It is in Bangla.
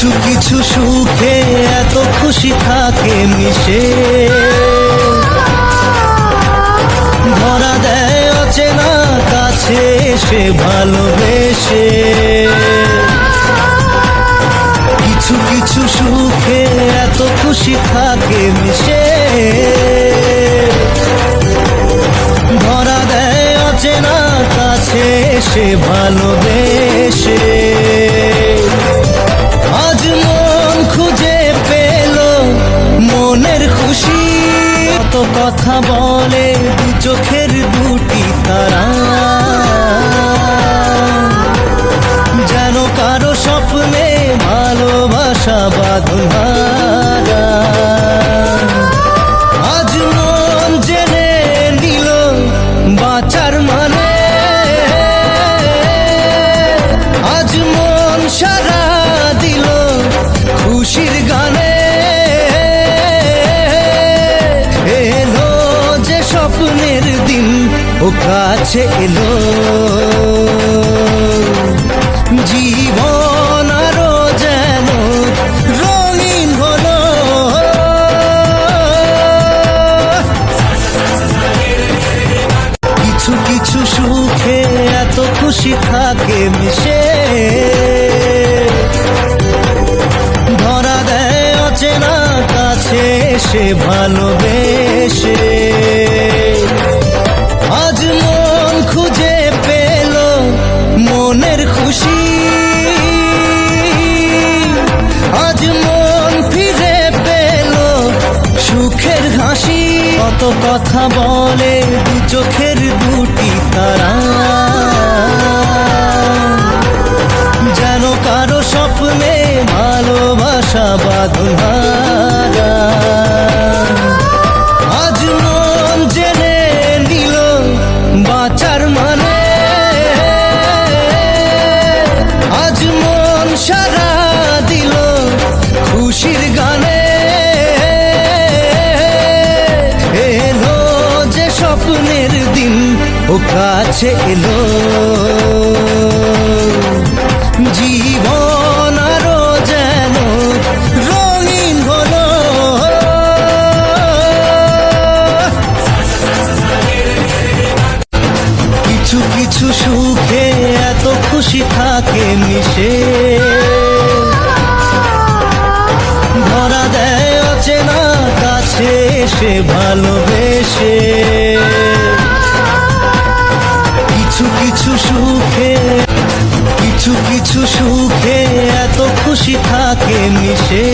কিছু কিছু সুখে এত খুশি থাকে মিশে, ধরা দেয় অচেনা কাছে এসে ভালোবেসে। কিছু কিছু সুখে এত খুশি থাকে মিশে, ধরা দেয় অচেনা কাছে এসে ভালোবেসে। আজ মন খুঁজে পেল মনের খুশি, কত কথা বলে দু চোখের দুটি তারা, যেন কারো স্বপ্নে ভালোবাসা বাঁধা। আজ মন জেনে নিল বাঁচার মানে, আজ মন সারা দিল খুশির গানে। এলো যে স্বপ্নের দিন ও কাছে এলো, জীবন আরো যেন রঙিন হলো। কিছু কিছু সুখে এত খুশি থাকে মিশে, ধরা দেয় অচেনা কাছে এসে ভালোবেসে। আজ মন খুঁজে পেল মনের খুশি, আজ মন ফিরে পেল সুখের হাসি। কত কথা বলে দু চোখের দুটি তারা, যেন কারো স্বপ্নে ভালোবাসা বাঁধা। আজ মন জেনে নিল বাঁচার মানে, আজ মন সারা দিল খুশির গানে। এলো যে স্বপ্নের দিন ও কাছে এলো, জীবন আরো যেন রঙিন হলো। কিছু কিছু সুখে এত খুশি থাকে মিশে, ধরা দেয় অচেনা কাছে এসে ভালোবেসে। কিছু কিছু সুখে, কিছু কিছু সুখে এত খুশি থাকে মিশে।